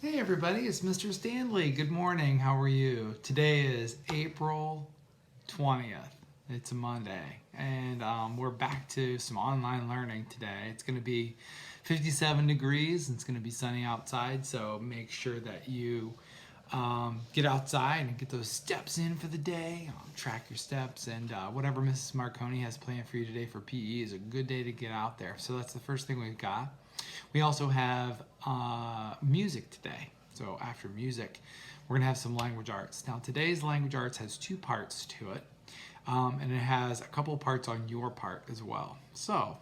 Hey everybody, it's Mr. Stanley. Good morning. How are you? Today is April 20th. It's a Monday, and we're back to some online learning today. It's going to be 57 degrees and it's going to be sunny outside, so make sure that you get outside and get those steps in for the day. Track your steps, and whatever Mrs. Marconi has planned for you today for PE is a good day to get out there. So that's the first thing we've got. We also have music today. So after music, we're going to have some language arts. Now today's language arts has two parts to it, and it has a couple parts on your part as well. So,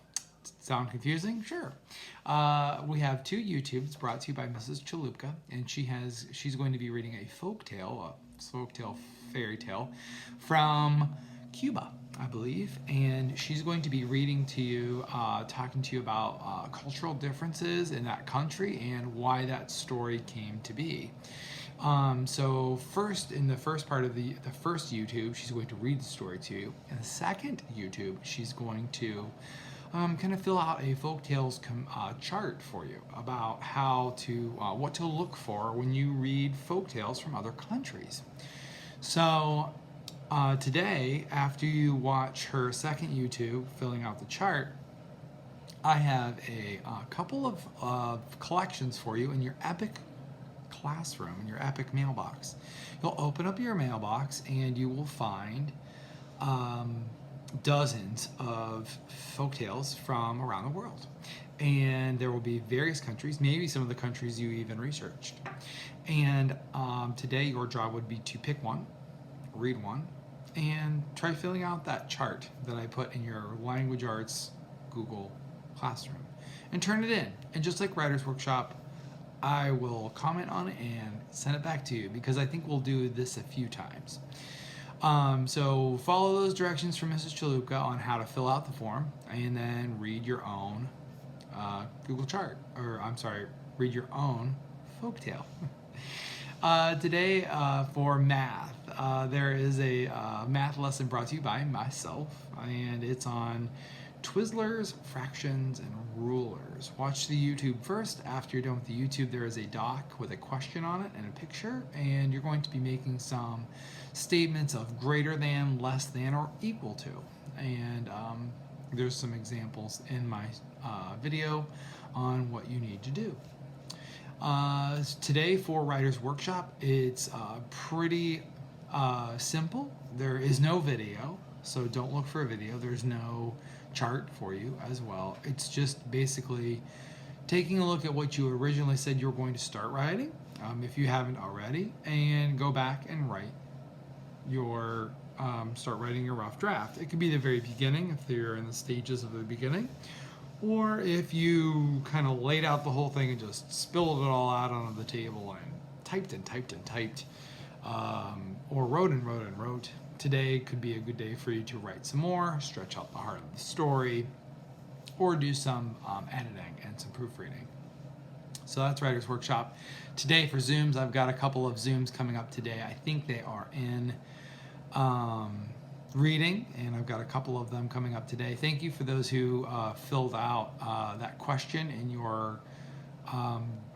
sound confusing? Sure. We have two YouTubes brought to you by Mrs. Chalupka, and she's going to be reading a folktale fairy tale from Cuba, I believe, and she's going to be reading to you, talking to you about cultural differences in that country and why that story came to be. So first, in the first part of the first YouTube, she's going to read the story to you. In the second YouTube, she's going to kind of fill out a folktales chart for you about how to what to look for when you read folktales from other countries. So today, after you watch her second YouTube filling out the chart, I have a couple of collections for you in your Epic Classroom, in your Epic mailbox. You'll open up your mailbox and you will find dozens of folktales from around the world. And there will be various countries, maybe some of the countries you even researched. And today your job would be to pick one, read one, and try filling out that chart that I put in your Language Arts Google Classroom and turn it in. And just like Writer's Workshop, I will comment on it and send it back to you because I think we'll do this a few times. So follow those directions from Mrs. Chalupka on how to fill out the form and then read your own Google chart, read your own folktale. Today for math, there is a math lesson brought to you by myself, and it's on Twizzlers, fractions, and rulers. Watch the YouTube first. After you're done with the YouTube, there is a doc with a question on it and a picture, and you're going to be making some statements of greater than, less than, or equal to. And there's some examples in my video on what you need to do. Today for Writer's Workshop, it's pretty simple. There is no video, so don't look for a video. There's no chart for you as well. It's just basically taking a look at what you originally said you were going to start writing, if you haven't already, and go back and write your start writing your rough draft. It could be the very beginning if you're in the stages of the beginning, or if you kind of laid out the whole thing and just spilled it all out onto the table and typed and typed and typed, or wrote and wrote and wrote. Today could be a good day for you to write some more, stretch out the heart of the story, or do some editing and some proofreading. So that's Writer's Workshop. Today for Zooms, I've got a couple of Zooms coming up today. I think they are in reading, and I've got a couple of them coming up today. Thank you for those who filled out that question in your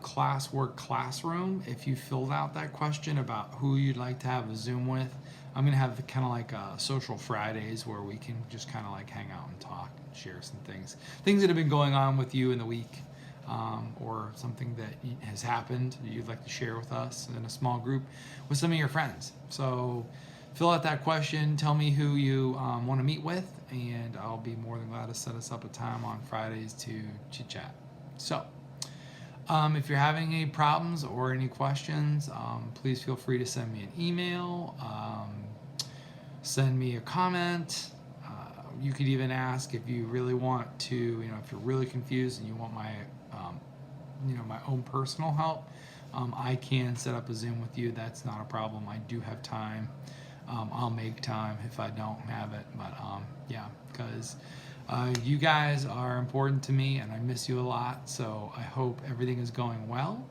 classwork classroom. If you filled out that question about who you'd like to have a Zoom with, I'm going to have kind of like social Fridays where we can just kind of like hang out and talk and share some things that have been going on with you in the week, or something that has happened that you'd like to share with us in a small group with some of your friends. So fill out that question, tell me who you want to meet with, and I'll be more than glad to set us up a time on Fridays to chit chat. So if you're having any problems or any questions, please feel free to send me an email, send me a comment. You could even ask if you really want to, if you're really confused and you want my, my own personal help, I can set up a Zoom with you. That's not a problem. I do have time. I'll make time if I don't have it, but yeah, because you guys are important to me and I miss you a lot, so I hope everything is going well,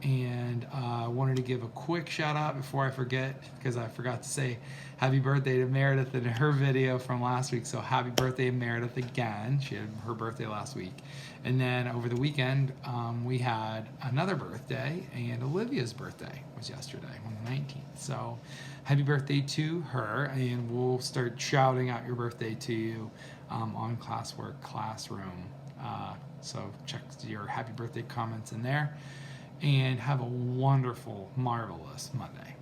And I wanted to give a quick shout out before I forget, because I forgot to say happy birthday to Meredith in her video from last week. So happy birthday, Meredith, again. She had her birthday last week. And then over the weekend, we had another birthday, and Olivia's birthday was yesterday on the 19th. So happy birthday to her, and we'll start shouting out your birthday to you on Classwork Classroom. So check your happy birthday comments in there, and have a wonderful, marvelous Monday.